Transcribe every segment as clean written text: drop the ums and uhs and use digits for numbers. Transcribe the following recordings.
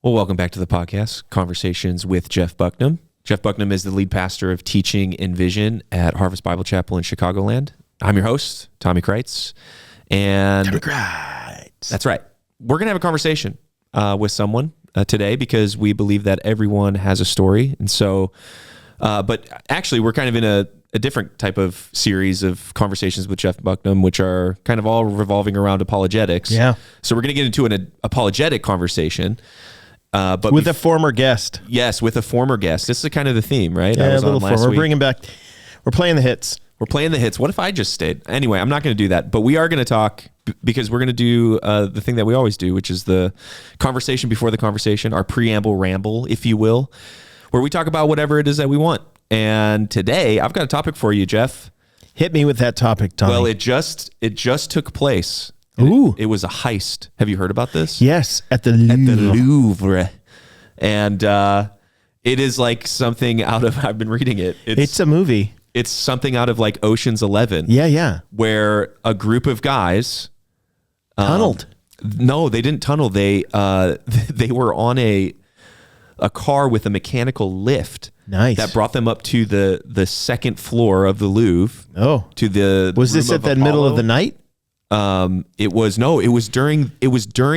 Well, welcome back to the podcast, Conversations with Jeff Bucknam. Jeff Bucknam is the lead pastor of teaching and vision at Harvest Bible Chapel in Chicagoland. I'm your host, Tommy Kreitz. And that's right. We're going to have a conversation with someone today because we believe that everyone has a story. And so, but actually we're kind of in a different type of series of conversations with Jeff Bucknam, which are kind of all revolving around apologetics. Yeah. So we're going to get into an apologetic conversation. But with a former guest. Yes, with a former guest. This is kind of the theme, right? Yeah, a little former. We're bringing back, we're playing the hits. We're playing the hits. What if I just stayed? Anyway, I'm not going to do that, but we are going to talk because we're going to do the thing that we always do, which is the conversation before the conversation, our preamble ramble, if you will, where we talk about whatever it is that we want. And today I've got a topic for you, Jeff. Hit me with that topic, Tommy. Well, it just took place. Ooh. It was a heist. Have you heard about this? Yes, at the Louvre. At the Louvre. And it is like something out of, I've been reading it. It's a movie. It's something out of like Ocean's 11. Yeah. Where a group of guys tunneled. No, they didn't tunnel. They were on a car with a mechanical lift. Nice. That brought them up to the second floor of the Louvre. Oh. To the Was this at the middle of the night? It was during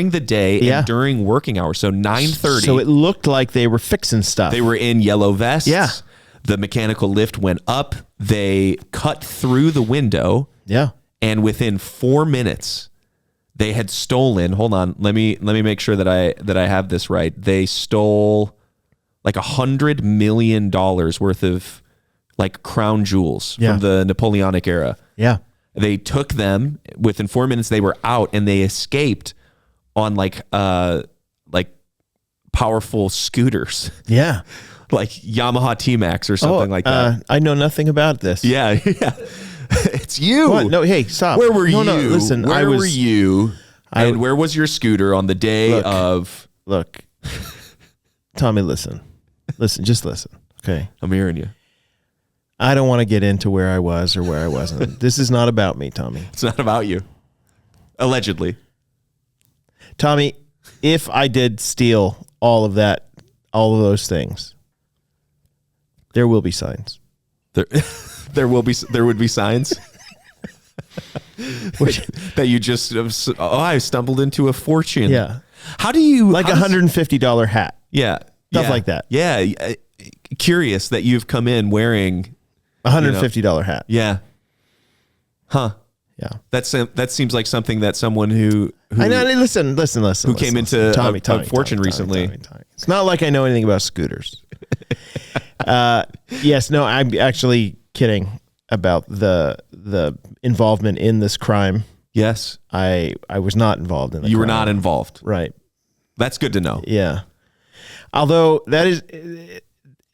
the day and during working hours. So 9:30. So it looked like they were fixing stuff. They were in yellow vests. Yeah. The mechanical lift went up. They cut through the window. Yeah. And within 4 minutes, they had stolen. Hold on. Let me make sure that I have this right. They stole like $100 million worth of like crown jewels from the Napoleonic era. Yeah. They took them within 4 minutes. They were out and they escaped on like powerful scooters. Yeah. Like Yamaha T-Max or something like that. I know nothing about this. Yeah. It's you. What? No, hey, stop. Where were you? No, listen. Where were you? And where was your scooter on the day of... Look, Tommy, listen. Just listen. Okay. I'm hearing you. I don't want to get into where I was or where I wasn't. This is not about me, Tommy. It's not about you. Allegedly. Tommy, if I did steal all of those things, there will be signs. There would be signs that you just, I stumbled into a fortune. Yeah. How do you... Like $150 hat. Yeah. Stuff like that. Yeah. Curious that you've come in wearing... $150 hat. Yeah. Huh. Yeah. That seems like something that someone who I know. Listen. Who came into Tommy, a fortune recently. Tommy. It's not like I know anything about scooters. Yes. No. I'm actually kidding about the involvement in this crime. Yes. I was not involved in the crime. You were not involved. Right. That's good to know. Yeah. Although that is,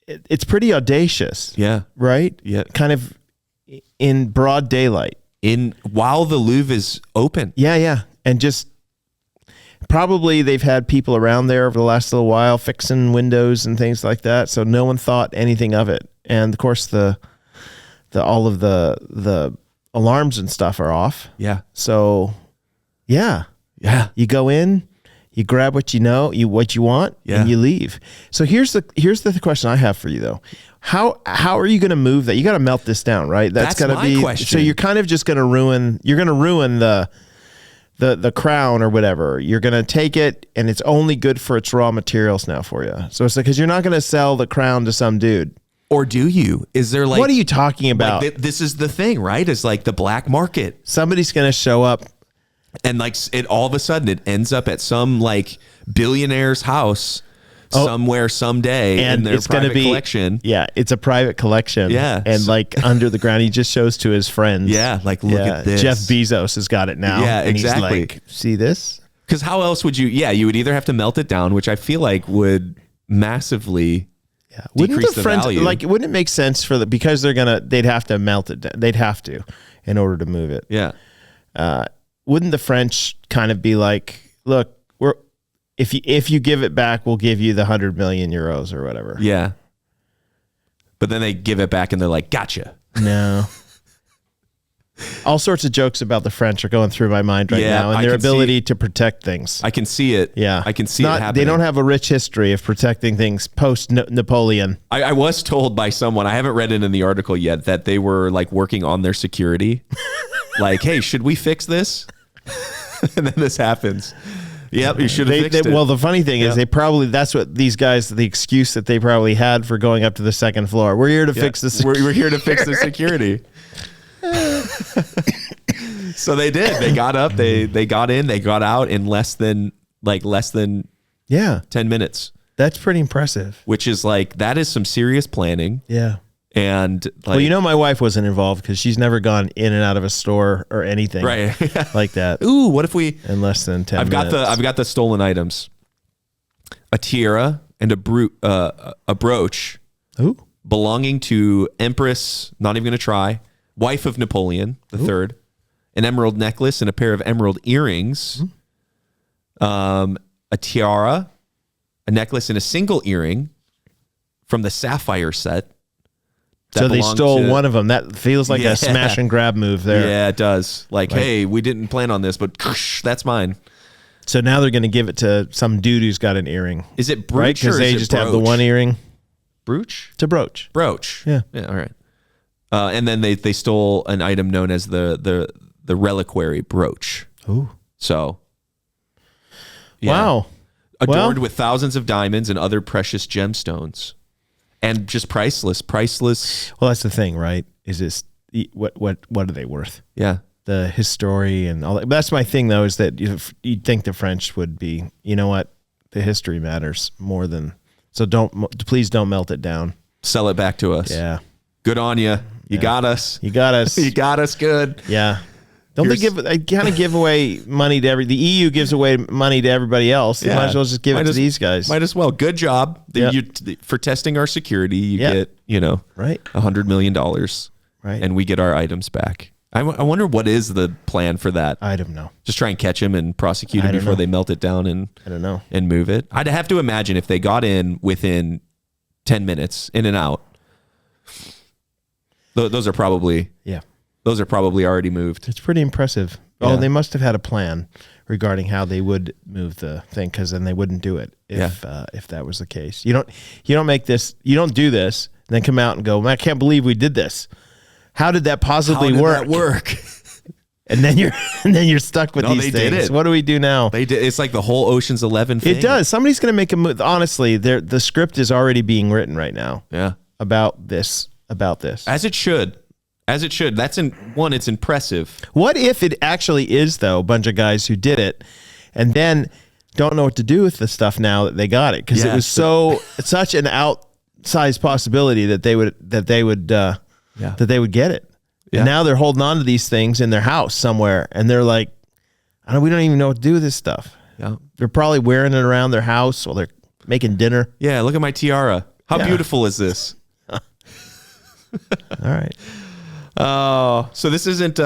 it's pretty audacious. Yeah. Right. Yeah. Kind of in broad daylight. While the Louvre is open. Yeah. And just probably they've had people around there over the last little while fixing windows and things like that. So no one thought anything of it. And of course all of the alarms and stuff are off. Yeah. So yeah. You go in, you grab what you want, and you leave. So here's the question I have for you though. How are you going to move that? You got to melt this down, right? That's got to be question. So you're kind of just going to ruin. You're going to ruin the crown or whatever. You're going to take it, and it's only good for its raw materials now for you. So it's like, because you're not going to sell the crown to some dude. Or do you? Is there like... What are you talking about? Like this is the thing, right? It's like the black market. Somebody's going to show up. And like it all of a sudden it ends up at some like billionaire's house somewhere someday in their private collection. Yeah, it's a private collection. Yeah. And like under the ground, he just shows to his friends. Yeah, like look at this. Jeff Bezos has got it now. Yeah, and exactly. He's like, see this? Because how else would you... Yeah, you would either have to melt it down, which I feel like would massively... Yeah. Decrease the value. Like, wouldn't it make sense because they'd have to melt it down. They'd have to in order to move it. Yeah. Wouldn't the French kind of be like, look, if you give it back, we'll give you the 100 million euros or whatever. Yeah. But then they give it back and they're like, gotcha. No. All sorts of jokes about the French are going through my mind right now, and their ability to protect things. I can see it. Yeah. I can see it happening. They don't have a rich history of protecting things post-Napoleon. I was told by someone, I haven't read it in the article yet, that they were like working on their security. Like, hey, should we fix this? And then this happens. Yep, you should have fixed it. Well, the funny thing is that's what these guys, the excuse that they probably had for going up to the second floor. We're here to fix the security. We're here to fix the security. So they did. They got up. They got in. They got out in less than 10 minutes. That's pretty impressive. Which is that is some serious planning. Yeah. And my wife wasn't involved because she's never gone in and out of a store or anything like that. Ooh, what if we in less than 10 minutes? I've got the stolen items. A tiara and a brooch. Ooh. Belonging to Empress, not even going to try, wife of Napoleon III, an emerald necklace and a pair of emerald earrings, a tiara, a necklace and a single earring from the sapphire set. So they stole one of them. That feels like a smash and grab move there. Yeah, it does. Hey, we didn't plan on this, but that's mine. So now they're going to give it to some dude who's got an earring. Is it brooch because they just have the one earring? Brooch? It's a brooch. Brooch. Yeah. Yeah. All right. And then they stole an item known as the reliquary brooch. Ooh. So. Yeah. Wow. Adorned with thousands of diamonds and other precious gemstones. And just priceless. Well, that's the thing, right? Is this what are they worth? Yeah. The history and all that. But that's my thing, though, is that you'd think the French would be, you know what? The history matters more than. So please don't melt it down. Sell it back to us. Yeah. Good on you. You got us. You got us. You got us good. Yeah. Don't they kind of give away money to the EU gives away money to everybody else. They might as well just give it to these guys. Might as well. Good job. For testing our security, you get, right. $100 million. Right. And we get our items back. I wonder what is the plan for that. I don't know. Just try and catch him and prosecute him before they melt it down and I don't know. And move it. I'd have to imagine if they got in within 10 minutes, in and out. Those are probably already moved. It's pretty impressive. Yeah. Oh, they must have had a plan regarding how they would move the thing, because then they wouldn't do it if that was the case. You don't do this, and then come out and go, I can't believe we did this. How did that possibly work? And then you're stuck with these things. Did it. What do we do now? They did. It's like the whole Ocean's 11 thing. It does. Somebody's going to make a move. Honestly, the script is already being written right now. Yeah. About this. As it should. It's impressive. What if it actually is, though, a bunch of guys who did it and then don't know what to do with the stuff now that they got it? Because it was such an outsized possibility that they would get it. Yeah. And now they're holding on to these things in their house somewhere, and they're like, we don't even know what to do with this stuff. Yeah. They're probably wearing it around their house while they're making dinner. Yeah, look at my tiara. How beautiful is this? All right. Oh, so this isn't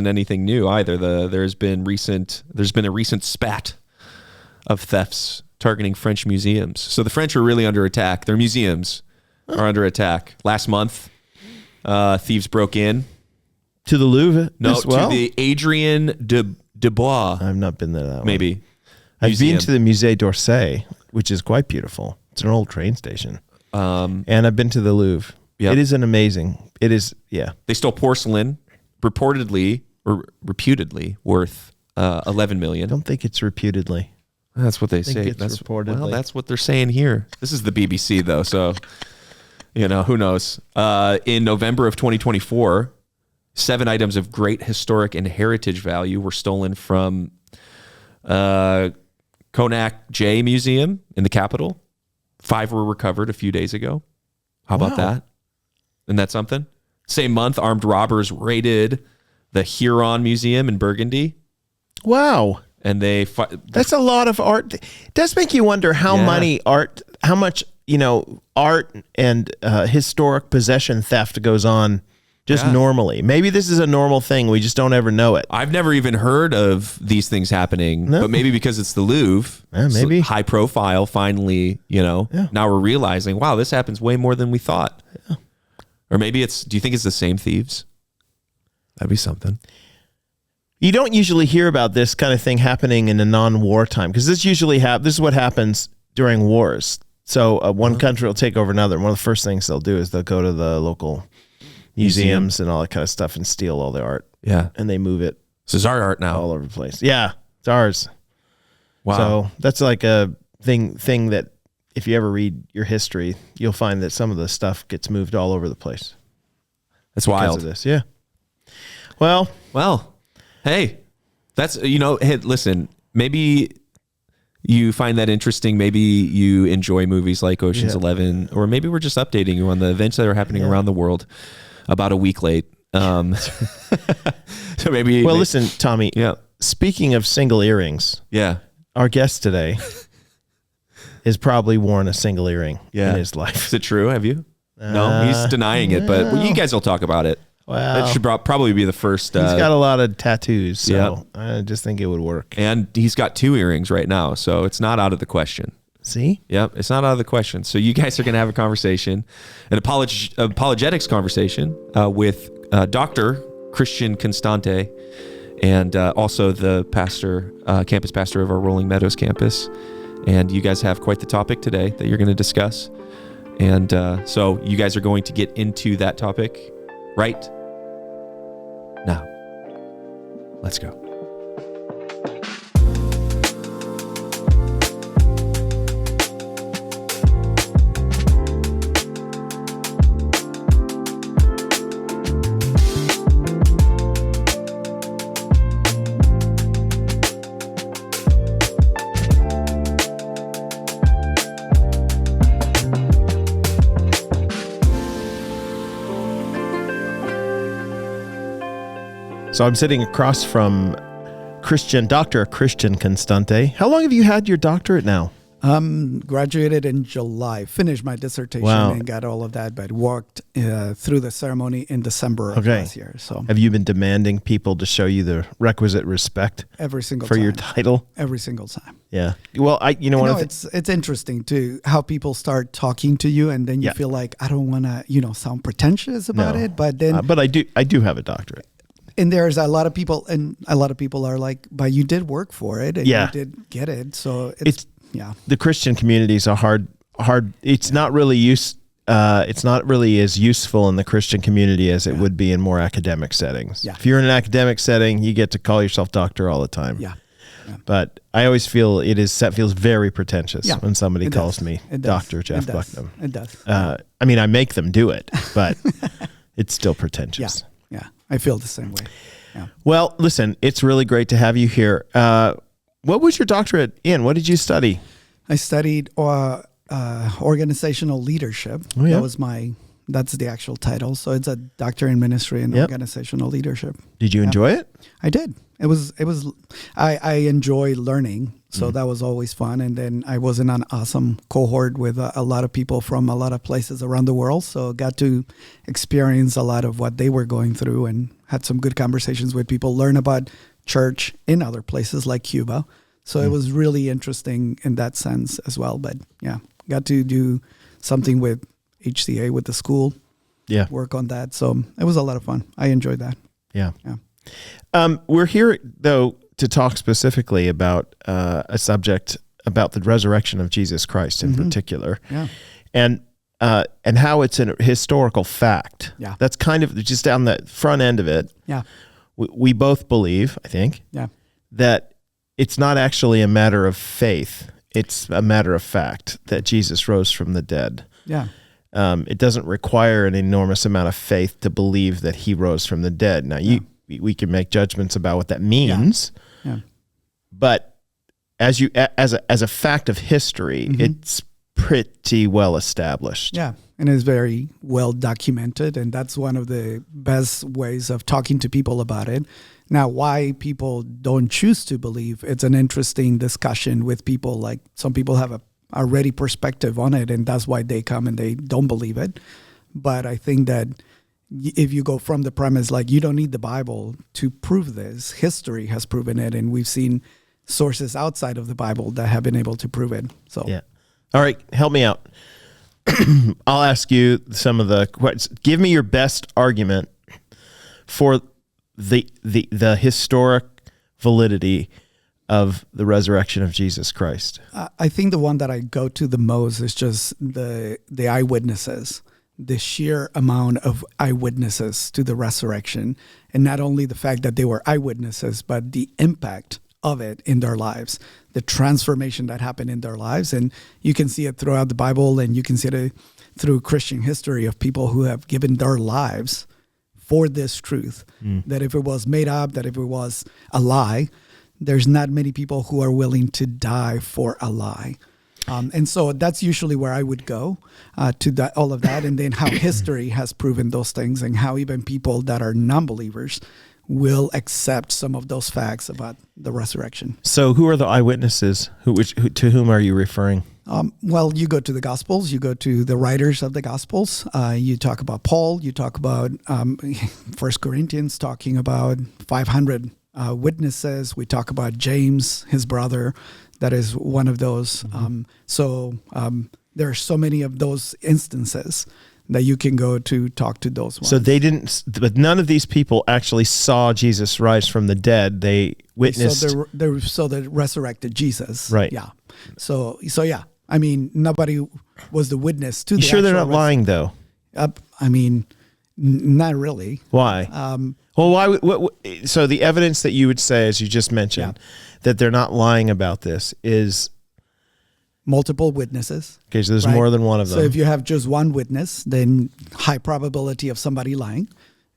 anything new either. There's been a recent spat of thefts targeting French museums. So the French are really under attack. Their museums are under attack. Last month, thieves broke in to the Louvre. To the Adrien de Bois. I've not been there that way. Maybe. I've been to the Musée d'Orsay, which is quite beautiful. It's an old train station. And I've been to the Louvre. Yep. It is it is, yeah. They stole porcelain, reputedly worth $11 million. I don't think it's reputedly. That's what they say. That's reportedly. Well, that's what they're saying here. This is the BBC, though, so who knows? In November of 2024, 7 items of great historic and heritage value were stolen from Konak J Museum in the capital. 5 were recovered a few days ago. How about that? Isn't that something? Same month, armed robbers raided the Huron Museum in Burgundy. Wow. And that's a lot of art. It does make you wonder how much art and historic possession theft goes on just normally. Maybe this is a normal thing. We just don't ever know it. I've never even heard of these things happening, but maybe because it's the Louvre, maybe high profile, finally, now we're realizing, wow, this happens way more than we thought. Yeah. Or maybe do you think it's the same thieves? That'd be something. You don't usually hear about this kind of thing happening in a non-war time, because this usually this is what happens during wars. So one country will take over another. And one of the first things they'll do is they'll go to the local museums and all that kind of stuff and steal all the art. Yeah. And they move it. So it's our art now. All over the place. Yeah, it's ours. Wow. So that's like a thing that if you ever read your history, you'll find that some of the stuff gets moved all over the place. That's wild. Because of this, yeah. Well, hey, that's, hey, listen, maybe you find that interesting. Maybe you enjoy movies like Ocean's 11, or maybe we're just updating you on the events that are happening around the world about a week late. So maybe. Well, listen, Tommy. Yeah. Speaking of single earrings. Yeah. Our guest today has probably worn a single earring in his life. Is it true? Have you? No, he's denying it, but you guys will talk about it. Well, that should probably be the first. He's got a lot of tattoos, so I just think it would work. And he's got 2 earrings right now, so it's not out of the question. See? Yep, it's not out of the question. So you guys are going to have a conversation, an apologetics conversation with Dr. Christian Constante, and also the pastor, campus pastor of our Rolling Meadows campus. And you guys have quite the topic today that you're going to discuss. And so you guys are going to get into that topic right now. Let's go. So I'm sitting across from Dr. Christian Constante. How long have you had your doctorate now? Graduated in July, finished my dissertation and got all of that, but walked through the ceremony in December of last year. So have you been demanding people to show you the requisite respect every single for time. your title? Every single time. Yeah. Well, it's interesting too how people start talking to you, and then you feel like I don't want to, sound pretentious about it, but then but I do have a doctorate. And there's a lot of people, are like, but you did work for it, and you did get it. So it's the Christian communities are hard. It's not really it's not really as useful in the Christian community as it would be in more academic settings. Yeah. If you're in an academic setting, you get to call yourself doctor all the time. Yeah. But I always feel that feels very pretentious when somebody calls me Dr. Jeff Bucknam. It does. I mean, I make them do it, but it's still pretentious. Yeah, I feel the same way. Yeah. Well, listen, it's really great to have you here. What was your doctorate in? What did you study? I studied organizational leadership. Oh, yeah. That's the actual title. So it's a doctorate in ministry and organizational leadership. Did you enjoy it? I did. I enjoy learning. So that was always fun. And then I was in an awesome cohort with a lot of people from a lot of places around the world. So got to experience a lot of what they were going through and had some good conversations with people, learn about church in other places like Cuba. So it was really interesting in that sense as well. But got to do something with HCA, with the school, work on that. So it was a lot of fun. I enjoyed that. Yeah. We're here, though, to talk specifically about a subject about the resurrection of Jesus Christ in particular, and how it's a historical fact. Yeah, that's kind of just down the front end of it. Yeah, we both believe, I think, that it's not actually a matter of faith; it's a matter of fact that Jesus rose from the dead. Yeah. It doesn't require an enormous amount of faith to believe that he rose from the dead. Now, we can make judgments about what that means. Yeah. But as a fact of history, it's pretty well established. Yeah, and it's very well documented, and that's one of the best ways of talking to people about it. Now, why people don't choose to believe, it's an interesting discussion with people. Like some people have a ready perspective on it, and that's why they come and they don't believe it. But I think that if you go from the premise, like you don't need the Bible to prove this, history has proven it, and we've seen sources outside of the Bible that have been able to prove it. So, all right, help me out. I'll ask you some of the questions. Give me your best argument for the historic validity of the resurrection of Jesus Christ? I think the one that I go to the most is just the eyewitnesses, the sheer amount of eyewitnesses to the resurrection. And not only the fact that they were eyewitnesses, but the impact of it in their lives, the transformation that happened in their lives. And you can see it throughout the Bible, and you can see it through Christian history of people who have given their lives for this truth, that if it was made up, that if it was a lie, there's not many people who are willing to die for a lie. And so that's usually where I would go to all of that. And then how history has proven those things, and how even people that are non-believers will accept some of those facts about the resurrection. So who are the eyewitnesses? To whom are you referring? Well, you go to the Gospels, you go to the writers of the Gospels. You talk about Paul, you talk about 1 Corinthians talking about 500 witnesses. We talk about James, his brother, that is one of those. There are so many of those instances that you can go to talk to those ones. So but none of these people actually saw Jesus rise from the dead. They witnessed. They saw the resurrected Jesus. Right. Yeah. So yeah. I mean, nobody was the witness to the You sure they're not lying, though? I mean, not really. Why? Well, why? So the evidence that you would say, as you just mentioned, that they're not lying about this is multiple witnesses. Okay, so there's more than one of them. So if you have just one witness, then high probability of somebody lying.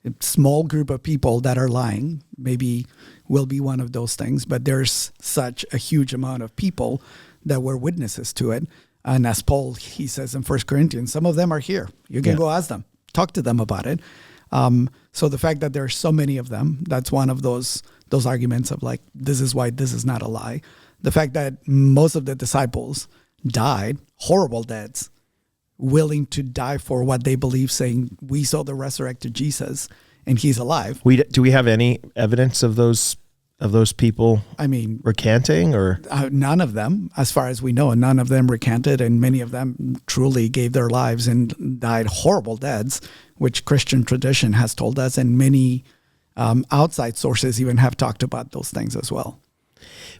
A small group of people that are lying maybe will be one of those things, but there's such a huge amount of people that were witnesses to it. And as Paul, he says in 1 Corinthians, some of them are here. You can go ask them, talk to them about it. So the fact that there are so many of them, that's one of those arguments of like, this is why this is not a lie. The fact that most of the disciples died, horrible deaths, willing to die for what they believe, saying, we saw the resurrected Jesus and he's alive. Do we have any evidence of those people? I mean, recanting or none of them, as far as we know, none of them recanted, and many of them truly gave their lives and died horrible deaths, which Christian tradition has told us, and many outside sources even have talked about those things as well.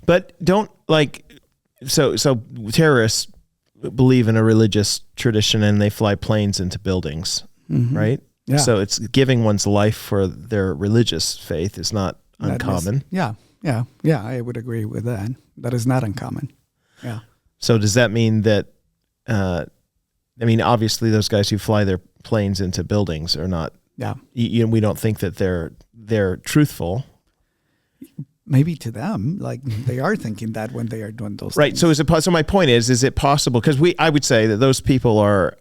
But so terrorists believe in a religious tradition and they fly planes into buildings, right? Yeah. So it's giving one's life for their religious faith is not uncommon. Yeah, I would agree with that. That is not uncommon. Yeah. So does that mean that, obviously those guys who fly their planes into buildings are not, we don't think that they're truthful. Maybe to them, like they are thinking that when they are doing those right. things. So my point is it possible? Because I would say that those people are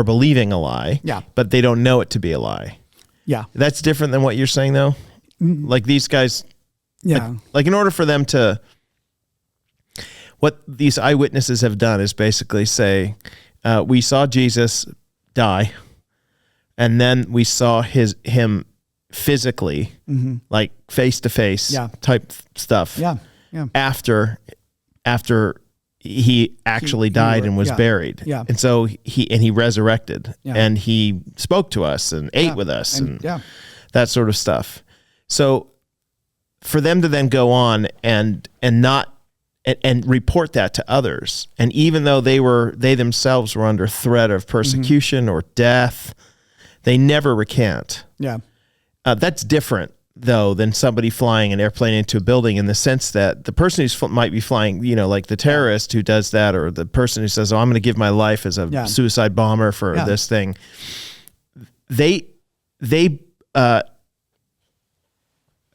believing a lie, but they don't know it to be a lie. Yeah. That's different than what you're saying though. Like these guys, like in order for them to, what these eyewitnesses have done is basically say, we saw Jesus die, and then we saw him physically, like face to face type stuff. Yeah. After he actually died and was buried. Yeah. And so he resurrected and he spoke to us and ate with us and that sort of stuff. So for them to then go on and report that to others, and even though they themselves were under threat of persecution or death, they never recant. Yeah. That's different though than somebody flying an airplane into a building, in the sense that the person who might be flying, like the terrorist who does that, or the person who says, "Oh, I'm going to give my life as a suicide bomber for this thing."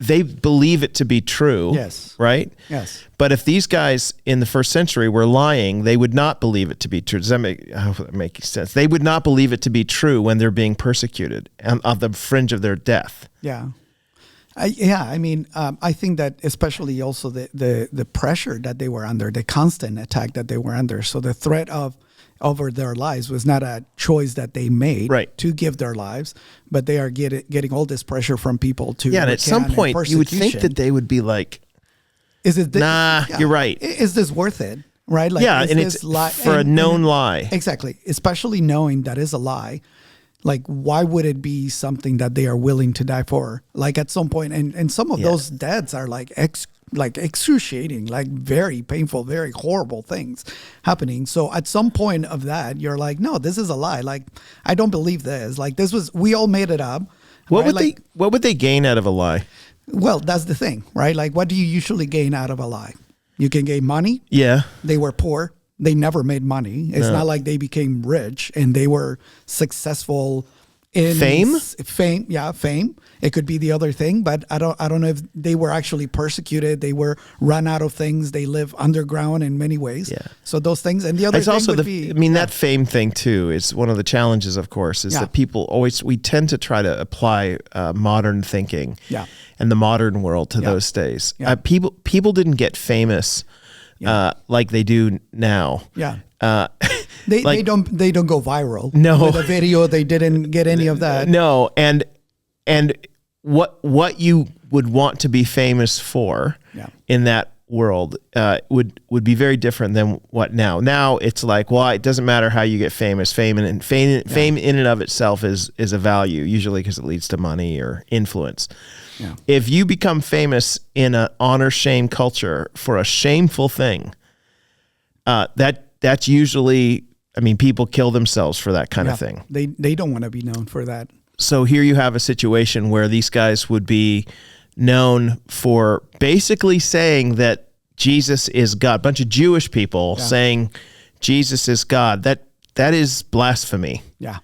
They believe it to be true. Yes. Right? Yes. But if these guys in the first century were lying, they would not believe it to be true. Does that make sense? They would not believe it to be true when they're being persecuted and on the fringe of their death. Yeah. I think that especially also the pressure that they were under, the constant attack that they were under. So the threat over their lives was not a choice that they made to give their lives, but they are getting all this pressure from people to and at some point you would think that they would be like, you're right. Is this worth it? Right? Like, and it's for a known lie. Exactly. Especially knowing that is a lie. Like, why would it be something that they are willing to die for? Like at some point, and some of those deaths are like excruciating, like very painful, very horrible things happening. So at some point of that, you're like, no, this is a lie. Like, I don't believe this. Like, we all made it up. What right? would they gain out of a lie? Well, that's the thing, right? Like, what do you usually gain out of a lie? You can gain money. Yeah. They were poor. They never made money. It's not like they became rich and they were successful in fame. Fame. It could be the other thing, but I don't know if they were actually persecuted. They were run out of things. They live underground in many ways. Yeah. So those things, and the other It's thing also would be. I mean, that fame thing too is one of the challenges, of course, is that people we tend to try to apply modern thinking and the modern world to those days. Yeah. People didn't get famous like they do now. Yeah. Like, they don't go viral. No. With a video, they didn't get any of that. No, and what you would want to be famous for in that world would be very different than what now. Now it's like, well, it doesn't matter how you get famous. Fame in and of itself is a value, usually because it leads to money or influence. Yeah. If you become famous in an honor shame culture for a shameful thing, that's usually, I mean, people kill themselves for that kind of thing. They don't want to be known for that. So here you have a situation where these guys would be known for basically saying that Jesus is God. A bunch of Jewish people saying Jesus is God. That is blasphemy. Yeah.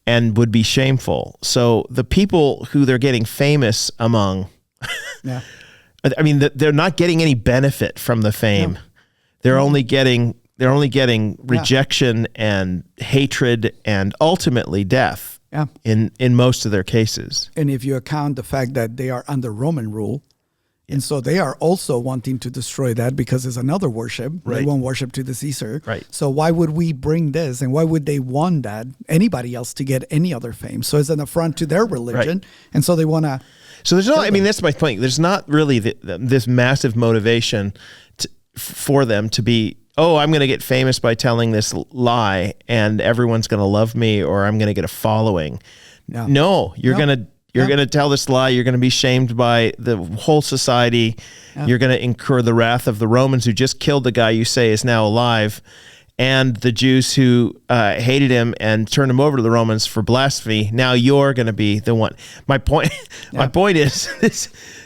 And would be shameful. So the people who they're getting famous among, I mean, they're not getting any benefit from the fame. No. They're only getting rejection and hatred and ultimately death. Yeah. In most of their cases. And if you account the fact that they are under Roman rule, and so they are also wanting to destroy that because it's another worship. Right. They want worship to the Caesar. Right. So why would we bring this, and why would they want that anybody else to get any other fame? So it's an affront to their religion, and so they want to. So there's no. I mean, that's my point. There's not really this massive motivation for them to be. Oh, I'm going to get famous by telling this lie, and everyone's going to love me, or I'm going to get a following. No, you're going to tell this lie. You're going to be shamed by the whole society. Yeah. You're going to incur the wrath of the Romans who just killed the guy you say is now alive, and the Jews who hated him and turned him over to the Romans for blasphemy. Now you're going to be the one. My point is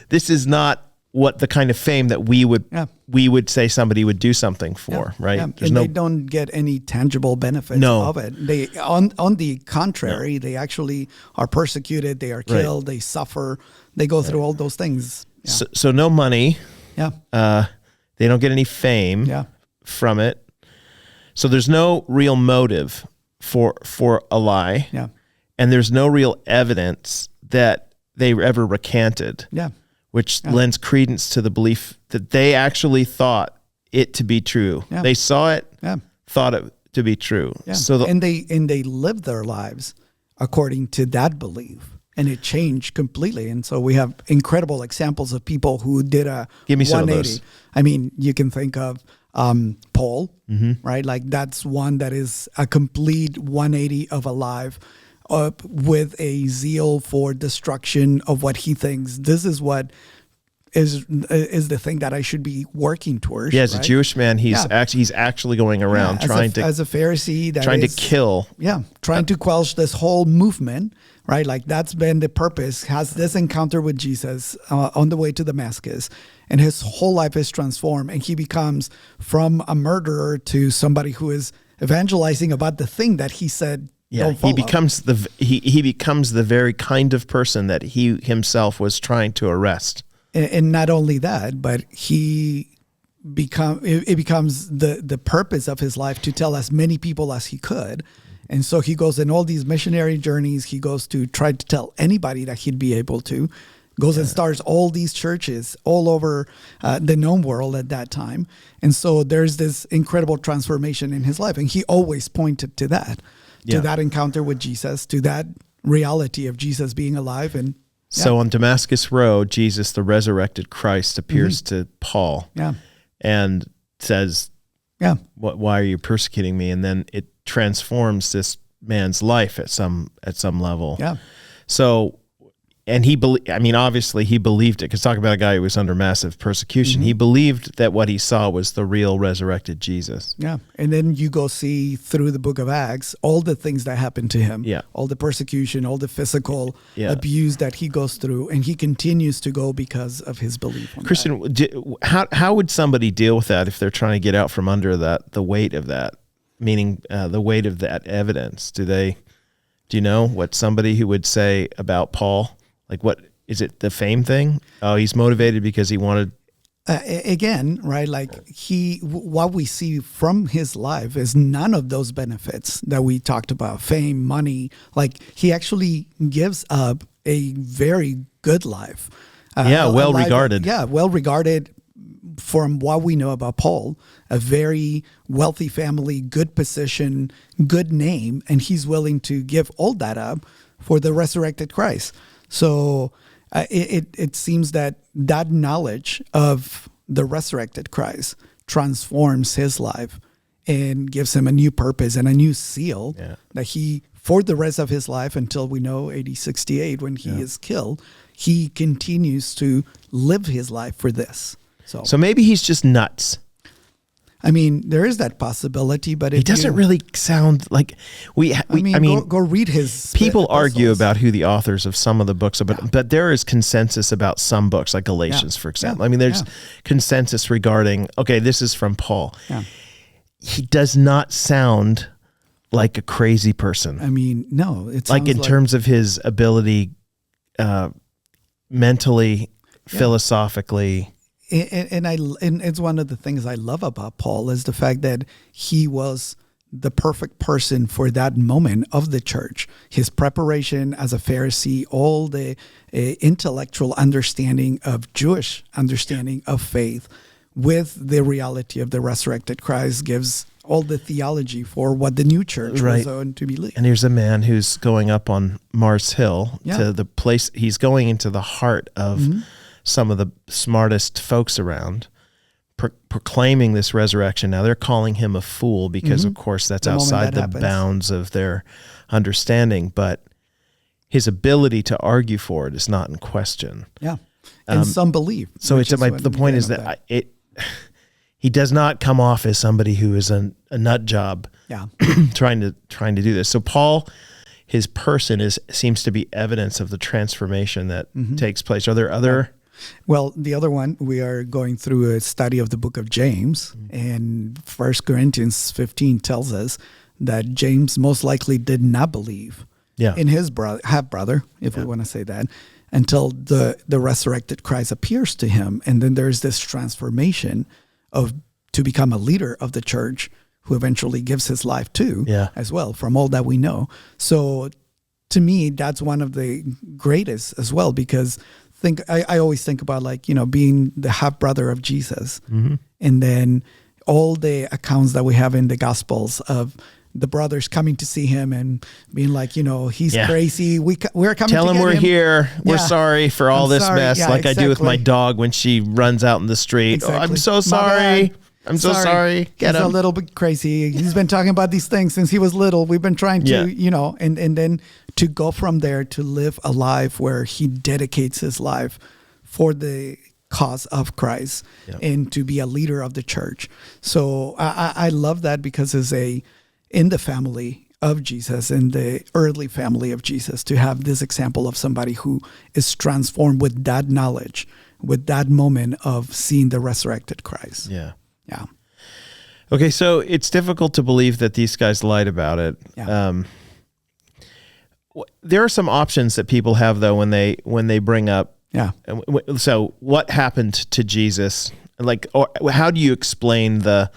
this is not what the kind of fame that we would say somebody would do something for, right? Yeah. And they don't get any tangible benefits of it. They on the contrary, they actually are persecuted, they are killed, they suffer, they go through all those things. Yeah. So no money. Yeah. They don't get any fame from it. So there's no real motive for a lie. Yeah. And there's no real evidence that they ever recanted. Yeah. Which lends credence to the belief that they actually thought it to be true. Yeah. They saw it, thought it to be true. Yeah. So and they lived their lives according to that belief, and it changed completely. And so we have incredible examples of people who did a Give me 180. Some of those. I mean, you can think of Paul, right? Like that's one that is a complete 180 of a life. With a zeal for destruction of what he thinks this is what is the thing that I should be working towards. Yeah, as a Jewish man, he's actually going around trying as a Pharisee, to kill. Yeah, trying to quelch this whole movement, right? Like that's been the purpose. Has this encounter with Jesus on the way to Damascus, and his whole life is transformed, and he becomes from a murderer to somebody who is evangelizing about the thing that he said. Yeah, he becomes the very kind of person that he himself was trying to arrest. And not only that, but it becomes the purpose of his life to tell as many people as he could. And so he goes in all these missionary journeys. He goes to try to tell anybody that he'd be able to. Goes and starts all these churches all over the known world at that time. And so there's this incredible transformation in his life. And he always pointed to that. To that encounter with Jesus, to that reality of Jesus being alive. And so on Damascus Road, Jesus, the resurrected Christ, appears to Paul and says, why are you persecuting me? And then it transforms this man's life at some level. Yeah. So, and obviously he believed it, because talk about a guy who was under massive persecution. He believed that what he saw was the real resurrected Jesus. Yeah. And then you go see through the book of Acts, all the things that happened to him, all the persecution, all the physical abuse that he goes through, and he continues to go because of his belief. Christian, how would somebody deal with that if they're trying to get out from under the weight of that, meaning the weight of that evidence? Do you know what somebody who would say about Paul? Like, what is it? The fame thing? Oh, he's motivated because he wanted. Again, right? Like what we see from his life is none of those benefits that we talked about: fame, money. Like, he actually gives up a very good life. Well regarded. Well regarded. From what we know about Paul, a very wealthy family, good position, good name, and he's willing to give all that up for the resurrected Christ. So it seems that knowledge of the resurrected Christ transforms his life and gives him a new purpose and a new seal that he, for the rest of his life until we know AD 68 when he is killed, he continues to live his life for this. So maybe he's just nuts. I mean, there is that possibility, but he doesn't really sound like go read his. People argue about who the authors of some of the books are, but there is consensus about some books, like Galatians, for example. I mean, there's consensus regarding, okay, this is from Paul. Yeah. He does not sound like a crazy person. I mean, no, it's like in terms of his ability, mentally, philosophically. And it's one of the things I love about Paul is the fact that he was the perfect person for that moment of the church. His preparation as a Pharisee, all the intellectual understanding of Jewish understanding of faith with the reality of the resurrected Christ gives all the theology for what the new church was going to be. And here's a man who's going up on Mars Hill to the place. He's going into the heart of some of the smartest folks around, proclaiming this resurrection. Now they're calling him a fool because, of course, that's outside the bounds of their understanding. But his ability to argue for it is not in question. Yeah, and some believe. So the point is that he does not come off as somebody who is a nut job. Yeah, trying to do this. So Paul, his person seems to be evidence of the transformation that takes place. Are there other? Well, the other one, we are going through a study of the book of James, and 1 Corinthians 15 tells us that James most likely did not believe in his half-brother, if we want to say that, until the resurrected Christ appears to him. And then there's this transformation to become a leader of the church, who eventually gives his life to as well, from all that we know. So to me, that's one of the greatest as well, because I always think about, like, being the half brother of Jesus, and then all the accounts that we have in the Gospels of the brothers coming to see him and being like, he's crazy. We're coming. Tell to him we're him. here. We're sorry for all this mess, like I do with my dog when she runs out in the street. Exactly. Oh, I'm so sorry. I'm so sorry. He's a little bit crazy. He's been talking about these things since he was little. We've been trying to, and then to go from there to live a life where he dedicates his life for the cause of Christ and to be a leader of the church. So I love that, because it's in the family of Jesus, in the early family of Jesus, to have this example of somebody who is transformed with that knowledge, with that moment of seeing the resurrected Christ. Yeah. Yeah. Okay, so it's difficult to believe that these guys lied about it. Yeah. There are some options that people have, though, when they bring up. Yeah. So what happened to Jesus? Like, or how do you explain the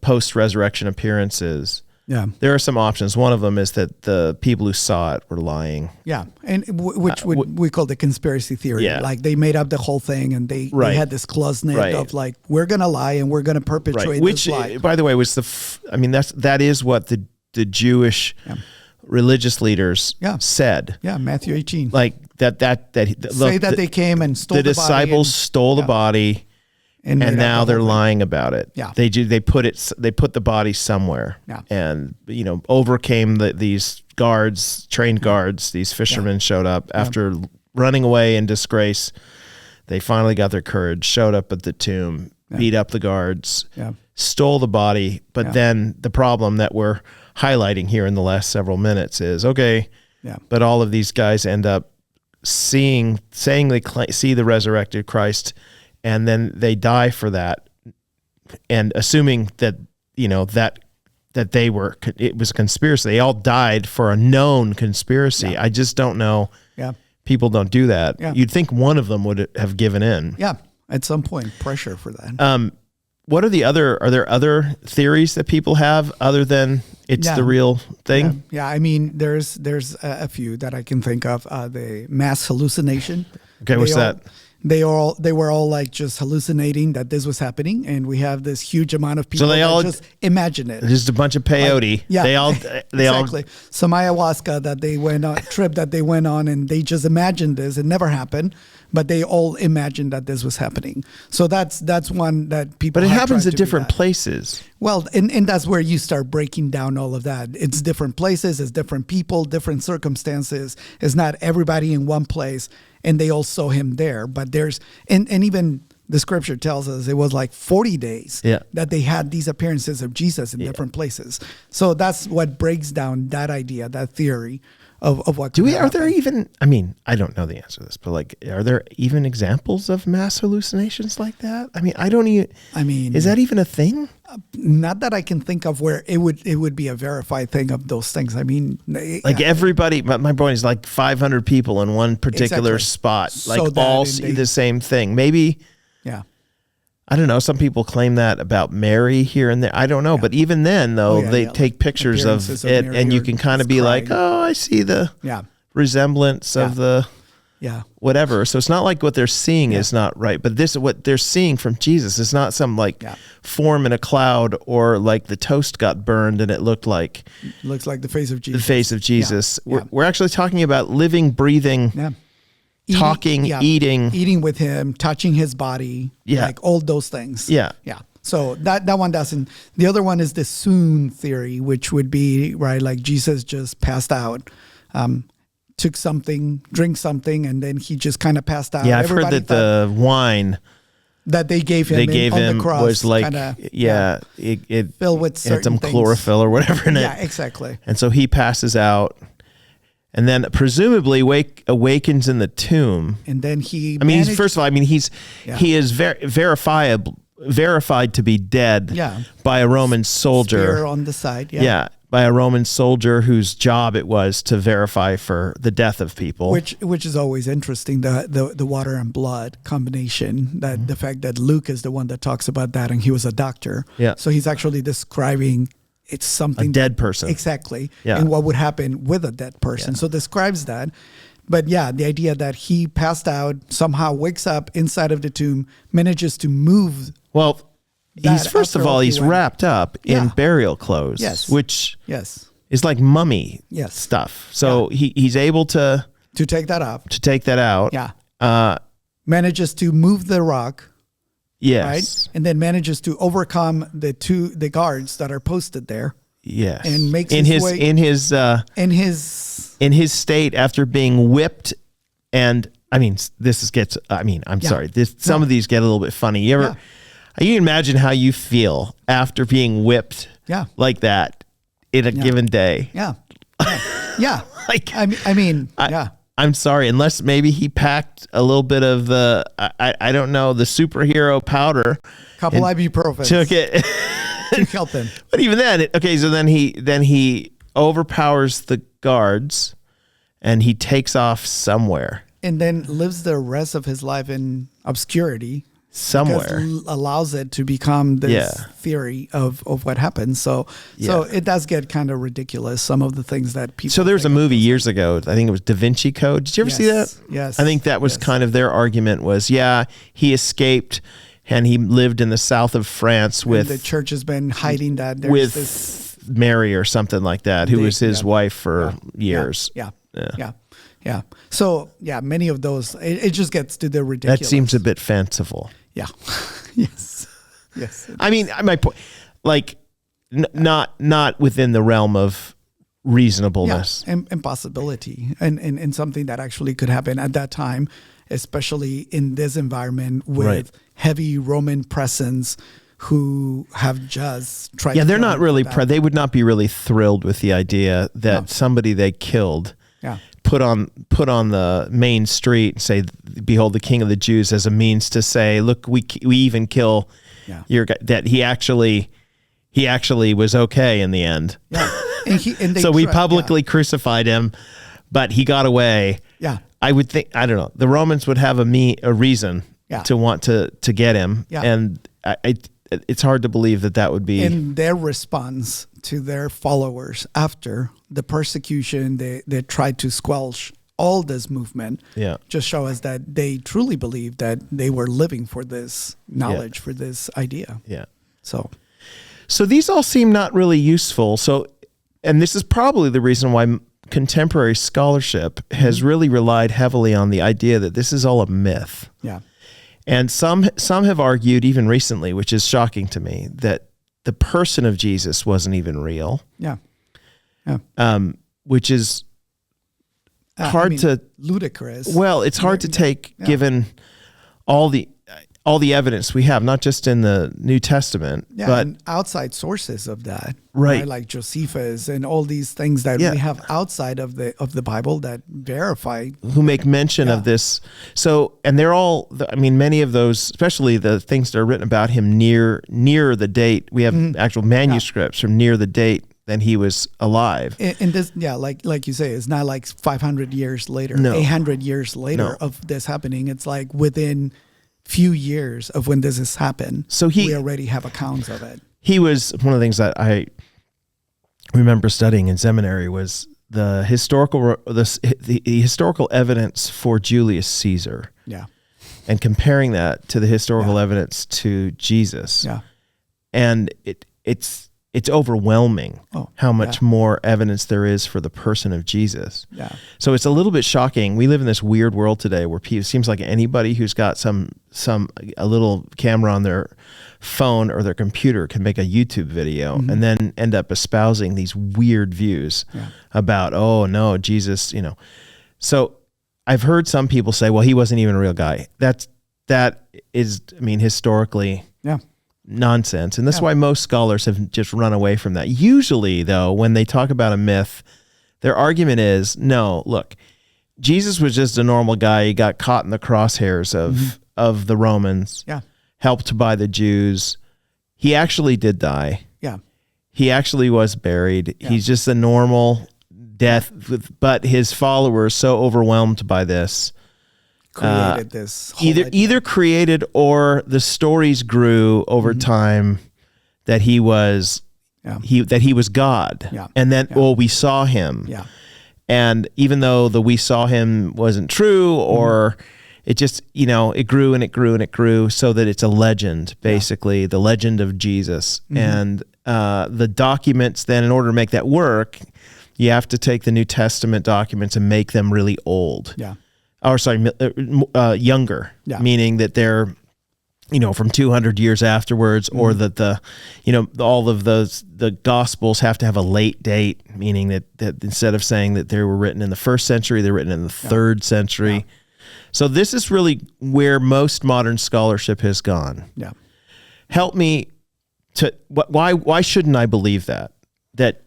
post-resurrection appearances? Yeah. There are some options. One of them is that the people who saw it were lying. Yeah. And which we call the conspiracy theory. Yeah. Like, they made up the whole thing, and they had this close-knit of, like, we're going to lie and we're going to perpetuate this lie. Which, by the way, was that is what the Jewish religious leaders said. Yeah, Matthew 18. Like that say that they came and stole the body. The disciples stole the body, And made now up the they're whole thing. lying about it. Yeah. They put the body somewhere. Yeah. And overcame these guards, trained guards. These fishermen showed up after running away in disgrace. They finally got their courage, showed up at the tomb, beat up the guards, stole the body. But then the problem that we're highlighting here in the last several minutes is, but all of these guys end up saying they see the resurrected Christ, and then they die for that, and assuming that that it was a conspiracy. They all died for a known conspiracy. I just don't know. Yeah. People don't do that. Yeah. You'd think one of them would have given in. Yeah. At some point, pressure for that. What are there other theories that people have other than it's the real thing? Yeah. I mean, there's a few that I can think of. The mass hallucination. Okay, what's that? They were all like just hallucinating that this was happening, and we have this huge amount of people that just imagine it. Just a bunch of peyote. They all exactly. Some ayahuasca that they went on trip that they went on, and they just imagined this. It never happened, but they all imagined that this was happening. So that's one that people. But it happens at at different places. Well, and that's where you start breaking down all of that. It's different places, it's different people, different circumstances. It's not everybody in one place, and they all saw him there. But there's, and even the scripture tells us it was like 40 days that they had these appearances of Jesus in different places. So that's what breaks down that idea, that theory of what are there even, I mean, I don't know the answer to this, but like, are there even examples of mass hallucinations like that? I mean, is that even a thing? Not that I can think of where it would be a verified thing of those things. I mean, like everybody, my point is like 500 people in one particular spot, like all see the same thing. Maybe, I don't know. Some people claim that about Mary here and there. I don't know. But even then, though, they take pictures of it, and you can kind of be like, oh, I see the resemblance of the whatever. So it's not like what they're seeing is not right. But what they're seeing from Jesus is not some like form in a cloud, or like the toast got burned and it looks like the face of Jesus. The face of Jesus. We're actually talking about living, breathing, talking, eating with him, touching his body, like all those things. Yeah. So that one doesn't. The other one is the soon theory, which would be like Jesus just passed out, took something, drank something, and then he just kind of passed out. Yeah, I've heard that the wine that they gave him on the cross was like it filled with certain had some things. Chlorophyll or whatever in it. Yeah, exactly. And so he passes out. And then presumably awakens in the tomb. And then he is verified to be dead by a Roman soldier. Spear on the side, by a Roman soldier whose job it was to verify for the death of people. Which is always interesting, the water and blood combination, that the fact that Luke is the one that talks about that, and he was a doctor. Yeah. So he's actually describing it's something a dead person. Exactly. Yeah. And what would happen with a dead person. So describes that. But the idea that he passed out, somehow wakes up inside of the tomb, manages to move. Well, he's wrapped up in burial clothes, which is like mummy stuff. So he's able to take that up. To take that out. Yeah. Manages to move the rock. Yes. Right? And then manages to overcome the guards that are posted there. Yes. And makes in his state after being whipped, and I mean some of these get a little bit funny. You can imagine how you feel after being whipped like that in a given day. Yeah. Like I'm sorry, unless maybe he packed a little bit of the, I don't know, the superhero powder. Couple ibuprofen. Took it. To help him. But even then, so then he overpowers the guards and he takes off somewhere. And then lives the rest of his life in obscurity. Somewhere. Allows it to become this theory of what happens. So it does get kind of ridiculous, some of the things that people. So there's a movie years ago, I think it was Da Vinci Code. Did you ever see that? Yes. I think that was kind of their argument was, he escaped and he lived in the south of France with. And the church has been hiding that. With Mary or something like that, who was his wife for years. Yeah. So many of those, it just gets to the ridiculous. That seems a bit fanciful. Yeah. Yes. Yes. I mean, my point, like, not within the realm of reasonableness. Yeah, and possibility, and something that actually could happen at that time, especially in this environment with Right. heavy Roman presence who have just tried. Yeah, to they're kill not him really. for that. They would not be really thrilled with the idea that No. somebody they killed Yeah. put on the main street and say, "Behold, the King of the Jews," as a means to say, "Look, we even kill Yeah. your guy." That he actually was okay in the end. Yeah. And they So we tried- publicly crucified him, but he got away. Yeah. I would think, I don't know, the Romans would have a reason Yeah. to want to get him. Yeah. And it's hard to believe that would be. In their response to their followers after the persecution, they tried to squelch all this movement. Yeah. Just show us that they truly believed that they were living for this knowledge, for this idea. Yeah. So These all seem not really useful. So, and this is probably the reason why contemporary scholarship has really relied heavily on the idea that this is all a myth. yeah. And some have argued, even recently, which is shocking to me, that the person of Jesus wasn't even real. Yeah. Which is hard to. ludicrous. Well, it's hard to take, given all the evidence we have, not just in the New Testament, Yeah, but and outside sources of that, Right. Like Josephus and all these things that Yeah. we have outside of the Bible that verify. who make mention Yeah. of this. So, and they're all, I mean, many of those, especially the things that are written about him near the date. We have actual manuscripts from near the date that he was alive. And this, like you say, it's not like 500 years later, No. 800 years later No. of this happening. It's like within few years of when this has happened. So we already have accounts of it. He was, one of the things that I remember studying in seminary was the historical evidence for Julius Caesar, Yeah. and comparing that to the historical evidence to Jesus. Yeah. And it's overwhelming how much yeah. more evidence there is for the person of Jesus. Yeah. So it's a little bit shocking. We live in this weird world today where it seems like anybody who's got a little camera on their phone or their computer can make a YouTube video and then end up espousing these weird views about, oh no, Jesus, So I've heard some people say, well, he wasn't even a real guy. That is, I mean, historically nonsense. And that's why most scholars have just run away from that. Usually, though, when they talk about a myth, their argument is, no, look, Jesus was just a normal guy. He got caught in the crosshairs of the Romans, helped by the Jews. He actually did die. Yeah. He actually was buried. Yeah. He's just a normal death, but his followers so overwhelmed by this Created this whole either created or the stories grew over time that he was God. Yeah. And then we saw him. Yeah. And even though we saw him wasn't true, or it just, it grew and it grew and it grew, so that it's a legend, basically, the legend of Jesus. And the documents then, in order to make that work, you have to take the New Testament documents and make them really old. Yeah. Or sorry, younger, meaning that they're, from 200 years afterwards, or that all of the Gospels have to have a late date, meaning that instead of saying that they were written in the 1st century, they're written in the 3rd century. Yeah. So this is really where most modern scholarship has gone. Yeah. Help me to, why shouldn't I believe that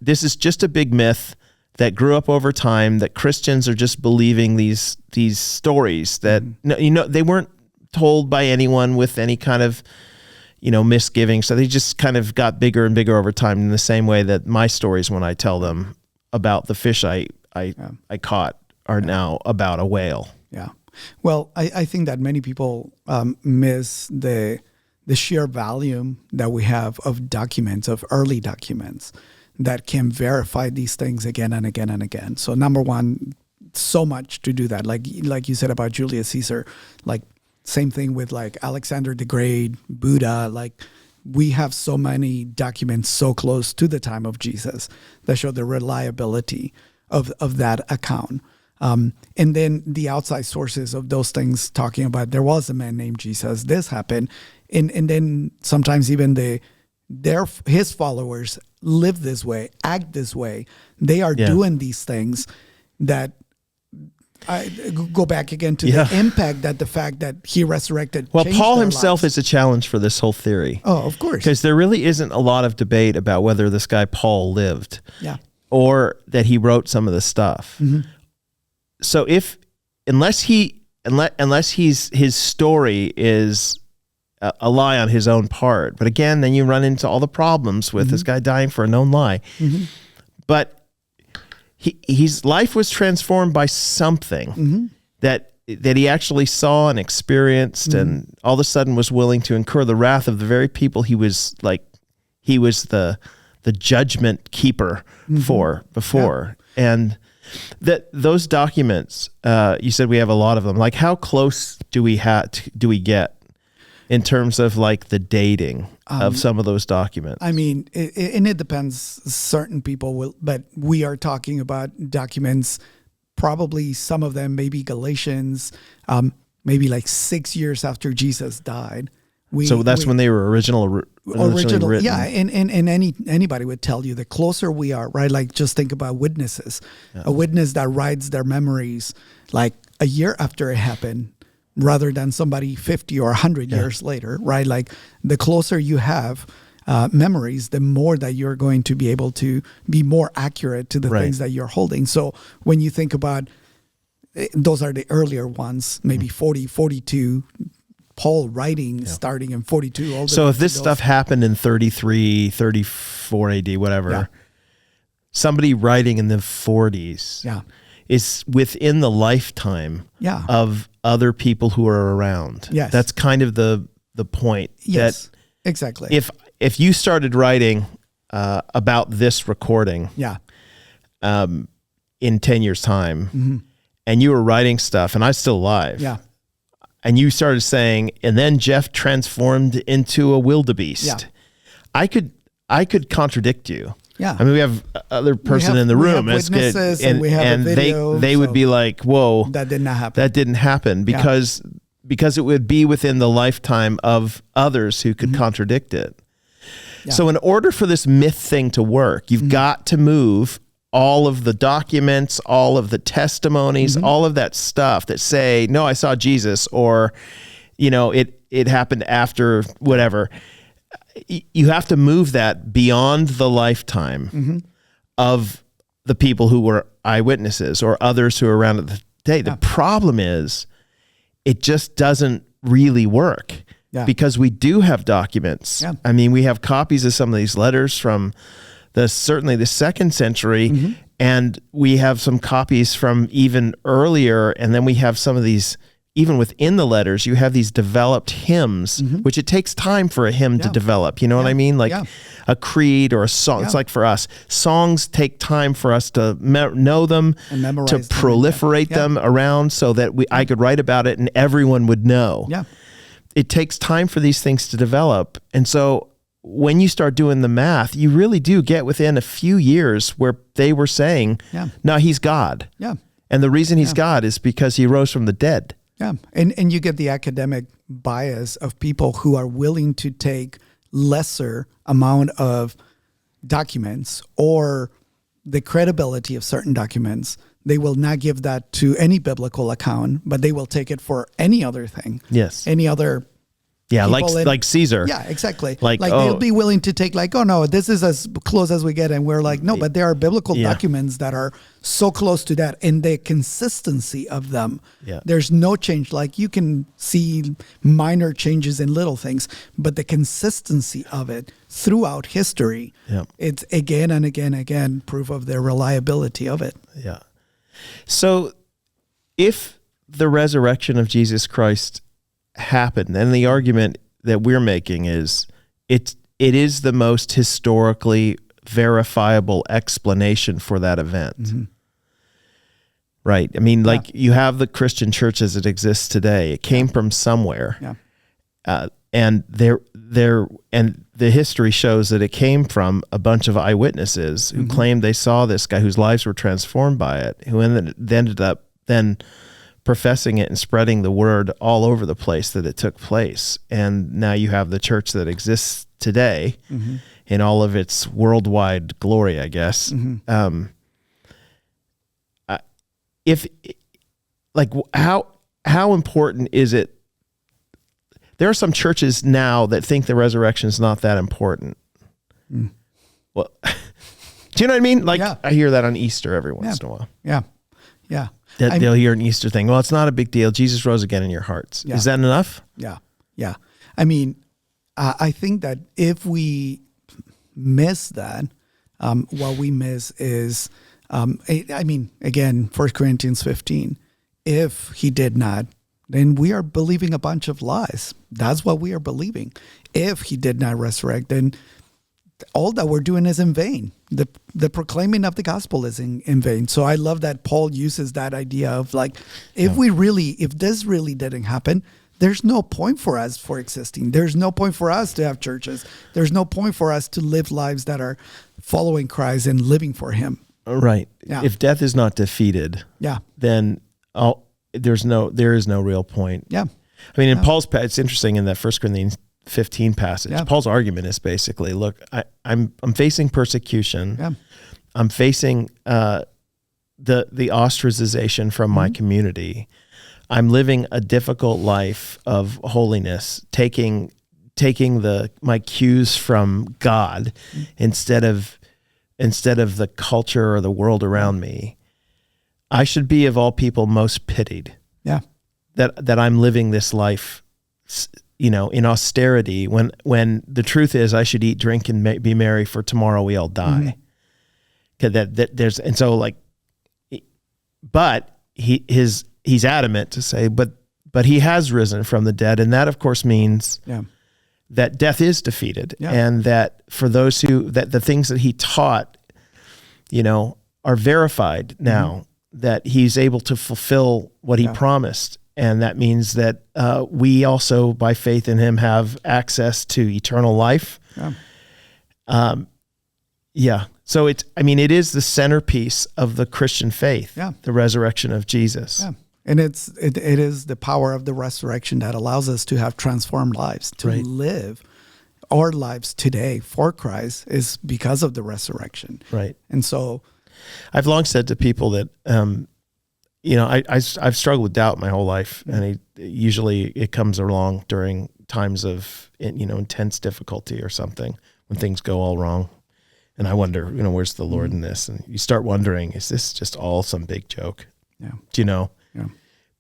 this is just a big myth that grew up over time, that Christians are just believing these stories that, they weren't told by anyone with any kind of, misgiving. So they just kind of got bigger and bigger over time, in the same way that my stories, when I tell them about the fish I caught, are now about a whale. Yeah. Well, I think that many people miss the sheer volume that we have of documents, of early documents, that can verify these things again and again and again. So number one, so much to do that. Like you said about Julius Caesar, like same thing with like Alexander the Great, Buddha, like we have so many documents so close to the time of Jesus that show the reliability of that account. And then the outside sources of those things talking about there was a man named Jesus, this happened. And then sometimes even his followers live this way, act this way. They are doing these things that I go back again to the impact that the fact that he resurrected. Well, Paul himself is a challenge for this whole theory. Oh, of course. Because there really isn't a lot of debate about whether this guy Paul lived or that he wrote some of the stuff. Mm-hmm. So unless his story is a lie on his own part, but again, then you run into all the problems with this guy dying for a known lie. Mm-hmm. But his life was transformed by something that he actually saw and experienced, and all of a sudden was willing to incur the wrath of the very people he was the judgment keeper for before. Yeah. And that those documents, you said we have a lot of them. Like, how close do we get in terms of like the dating of some of those documents? I mean, it depends. Certain people will, but we are talking about documents, probably some of them, maybe Galatians, maybe like 6 years after Jesus died. So that's when they were originally written. Yeah, and anybody would tell you the closer we are, right? Like, just think about witnesses. Yeah. A witness that writes their memories like a year after it happened, rather than somebody 50 or 100 years later, right? Like, the closer you have memories, the more that you're going to be able to be more accurate to the things that you're holding. So when you think about, those are the earlier ones, maybe 40, 42, Paul writing starting in 42. So if this stuff happened in 33, 34 AD, whatever, somebody writing in the 40s is within the lifetime of other people who are around. Yes. That's kind of the point. Yes, that exactly. If you started writing about this recording in 10 years' time, and you were writing stuff, and I was still alive, and you started saying, and then Jeff transformed into a wildebeest, I could contradict you. Yeah, I mean, we have other person in the room, we have witnesses, and we have a video, they would be like, "Whoa, that did not happen. That didn't happen," because it would be within the lifetime of others who could contradict it. Yeah. So, in order for this myth thing to work, you've got to move all of the documents, all of the testimonies, all of that stuff that say, "No, I saw Jesus," or, it happened after whatever. You have to move that beyond the lifetime of the people who were eyewitnesses or others who were around at the day. The problem is it just doesn't really work because we do have documents. Yeah. I mean, we have copies of some of these letters from certainly the 2nd century, and we have some copies from even earlier, and then we have some of these. Even within the letters, you have these developed hymns, which it takes time for a hymn to develop. You know what I mean? Like a creed or a song. Yeah. It's like for us, songs take time for us to know them, and to proliferate them around so that I could write about it and everyone would know. Yeah. It takes time for these things to develop. And so when you start doing the math, you really do get within a few years where they were saying, no, he's God. Yeah. And the reason he's God is because he rose from the dead. Yeah, and you get the academic bias of people who are willing to take lesser amount of documents or the credibility of certain documents. They will not give that to any biblical account, but they will take it for any other thing. Yes. Any other. Yeah, like Caesar. Yeah, exactly. Like they'll be willing to take oh no, this is as close as we get, and we're like, no, but there are biblical documents that are so close to that, and the consistency of them. Yeah. There's no change. Like, you can see minor changes in little things, but the consistency of it throughout history, it's again and again proof of the reliability of it. Yeah. So if the resurrection of Jesus Christ happened, and the argument that we're making is it is the most historically verifiable explanation for that event. Right? I mean, you have the Christian church as it exists today. It came from somewhere. Yeah. And the history shows that it came from a bunch of eyewitnesses who claimed they saw this guy whose lives were transformed by it, who ended up then professing it and spreading the word all over the place that it took place. And now you have the church that exists today in all of its worldwide glory, I guess. How important is it? There are some churches now that think the resurrection is not that important. Well, do you know what I mean? Like, I hear that on Easter every once in a while. Yeah. They'll hear an Easter thing. Well, it's not a big deal. Jesus rose again in your hearts. Is that enough? Yeah. I mean, I think that if we miss that, what we miss is, again, 1 Corinthians 15, if he did not, then we are believing a bunch of lies. That's what we are believing. If he did not resurrect, then all that we're doing is in vain. The proclaiming of the gospel is in vain. So I love that Paul uses that idea of like, if this really didn't happen, there's no point for us for existing. There's no point for us to have churches. There's no point for us to live lives that are following Christ and living for him. Right. Yeah. If death is not defeated, then there is no real point. Yeah. I mean, in Paul's, it's interesting in that 1 Corinthians 15 passage, Paul's argument is basically, look, I'm facing persecution. Yeah. I'm facing the ostracization from my community. I'm living a difficult life of holiness, taking my cues from God instead of the culture or the world around me. I should be, of all people, most pitied. Yeah. That I'm living this life, in austerity, when the truth is I should eat, drink, and be merry, for tomorrow we all die. But he's adamant to say, but he has risen from the dead, and that of course means that death is defeated, and that for those that the things that he taught, are verified now, that he's able to fulfill what he promised. And that means that we also, by faith in him, have access to eternal life. So it is the centerpiece of the Christian faith, the resurrection of Jesus. Yeah. And it is the power of the resurrection that allows us to have transformed lives, to live our lives today for Christ is because of the resurrection. Right. And so I've long said to people that, I've struggled with doubt my whole life, and usually it comes along during times of, intense difficulty or something, when things go all wrong. And I wonder, where's the Lord in this? And you start wondering, is this just all some big joke? Yeah. Do you know? Yeah.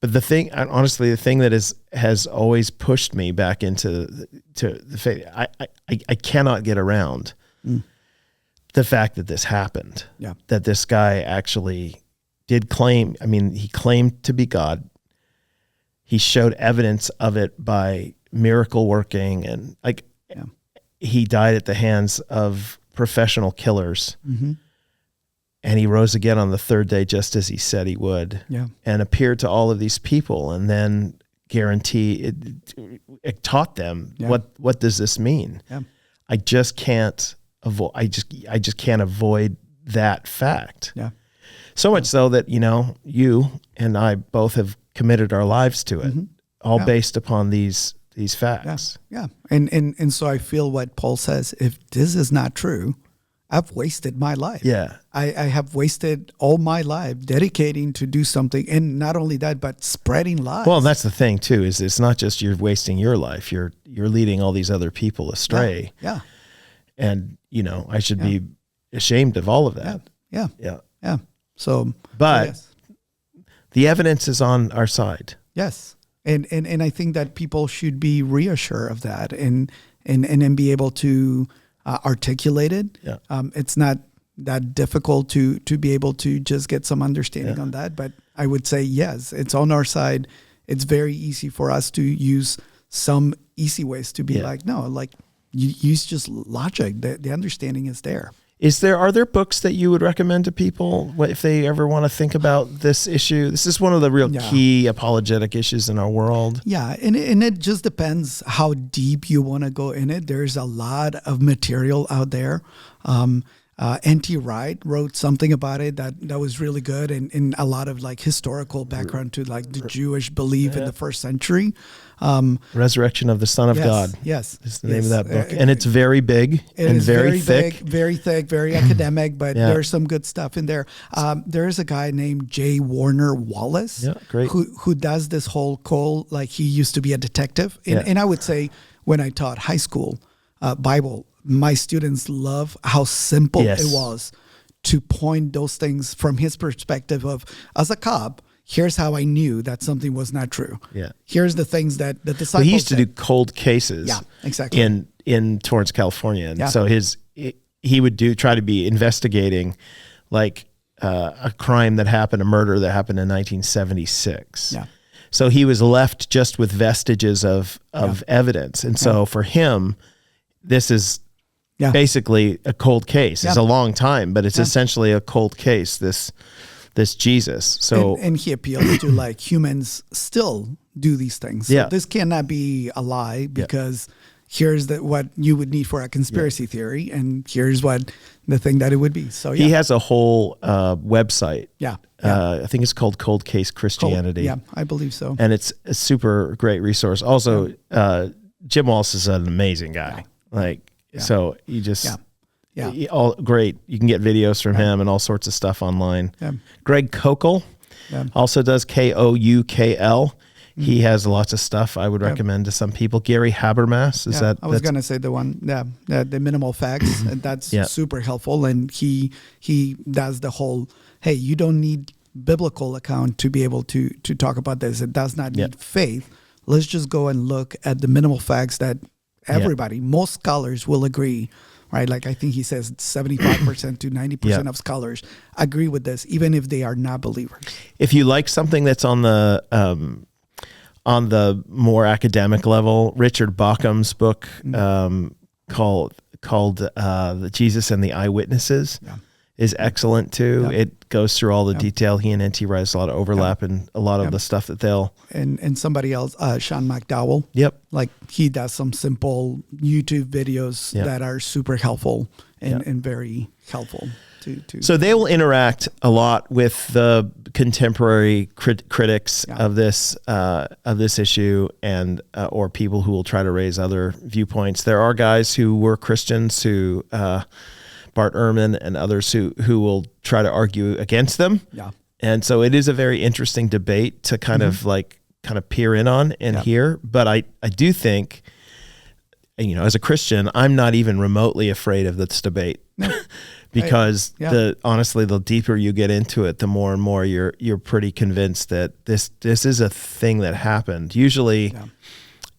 But the thing that has always pushed me back into the faith, I cannot get around the fact that this happened. Yeah. That this guy actually did claim. I mean, he claimed to be God. He showed evidence of it by miracle working, and he died at the hands of professional killers. And he rose again on the third day, just as he said he would, and appeared to all of these people, and then it taught them what does this mean? I just can't avoid. I just can't avoid that fact. Yeah. So much so that you and I both have committed our lives to it, all based upon these facts. Yeah. And so I feel what Paul says: if this is not true, I've wasted my life. Yeah. I have wasted all my life dedicating to do something. And not only that, but spreading lies. Well, that's the thing too, is it's not just you're wasting your life, you're leading all these other people astray. Yeah. And, I should be ashamed of all of that. Yeah. So, but the evidence is on our side. Yes. And I think that people should be reassured of that and be able to articulate it. Yeah. It's not that difficult to be able to just get some understanding on that. But I would say, yes, it's on our side. It's very easy for us to use some easy ways to be you use just logic. The understanding is there. Are there books that you would recommend to people if they ever want to think about this issue? This is one of the real key apologetic issues in our world. Yeah, and it just depends how deep you want to go in it. There's a lot of material out there. N.T. Wright wrote something about it that was really good, and a lot of like historical background to like the Jewish belief in the first century. Resurrection of the Son of God. Yes. Is the name of that book. And it's very big and very thick. Very thick, very academic, but there's some good stuff in there. There is a guy named J. Warner Wallace who does this whole like he used to be a detective. And I would say when I taught high school Bible, my students love how simple it was to point those things from his perspective of, as a cop, here's how I knew that something was not true. Yeah. Here's the things that the disciples he used to do cold cases in Torrance, California. And so he would try to be investigating like a crime that happened, a murder that happened in 1976. Yeah. So he was left just with vestiges of evidence. And so for him, this is basically a cold case. It's a long time, but it's essentially a cold case, this Jesus. So and he appeals to like humans still do these things. So this cannot be a lie because here's what you would need for a conspiracy theory, and here's what the thing that it would be. So he has a whole website. I think it's called Cold Case Christianity. I believe so. And it's a super great resource. Also, Jim Walsh is an amazing guy. So you just all great. You can get videos from him and all sorts of stuff online. Greg Koukl also does Koukl. He has lots of stuff I would recommend to some people. Gary Habermas is that? I was going to say the one, the minimal facts. That's super helpful, and he does the whole. Hey, you don't need biblical account to be able to talk about this. It does not need faith. Let's just go and look at the minimal facts that everybody, most scholars will agree. Right, like I think he says 75% to 90% of scholars agree with this, even if they are not believers. If you like something that's on the more academic level, Richard Bauckham's book called "The Jesus and the Eyewitnesses" is excellent too. It goes through all the detail. He and N.T. Wright has a lot of overlap in a lot of the stuff that they'll and somebody else, Sean McDowell. Like he does some simple YouTube videos that are super helpful and very helpful to. So they will interact a lot with the contemporary critics of this issue and or people who will try to raise other viewpoints. There are guys who were Christians who. Bart Ehrman and others who will try to argue against them. And so it is a very interesting debate to kind of peer in on and hear. But I do think, as a Christian, I'm not even remotely afraid of this debate because honestly, the deeper you get into it, the more and more you're pretty convinced that this is a thing that happened. Usually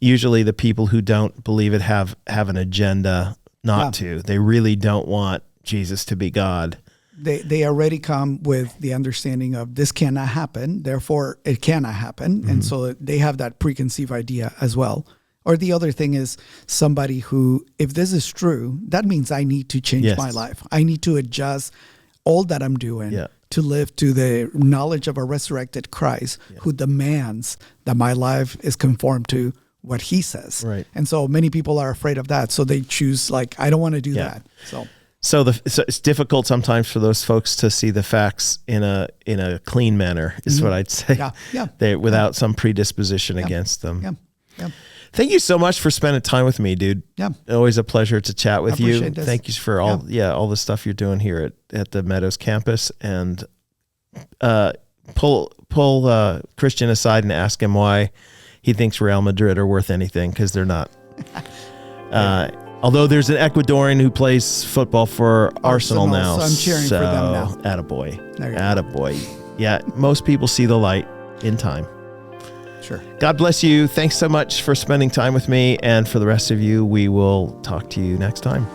the people who don't believe it have an agenda not to. They really don't want Jesus to be God. They already come with the understanding of this cannot happen, therefore it cannot happen. And so they have that preconceived idea as well. Or the other thing is somebody who, if this is true, that means I need to change my life. I need to adjust all that I'm doing to live to the knowledge of a resurrected Christ who demands that my life is conformed to what he says. Right. And so many people are afraid of that. So they choose I don't want to do that. So it's difficult sometimes for those folks to see the facts in a clean manner is what I'd say. Without some predisposition against them. Thank you so much for spending time with me, dude. Always a pleasure to chat with you. This. Thank you for all the stuff you're doing here at the Meadows campus, and pull Christian aside and ask him why he thinks Real Madrid are worth anything, because they're not. Although there's an Ecuadorian who plays football for Arsenal now. So I'm cheering for them now. Attaboy. Yeah, most people see the light in time. Sure. God bless you. Thanks so much for spending time with me. And for the rest of you, we will talk to you next time.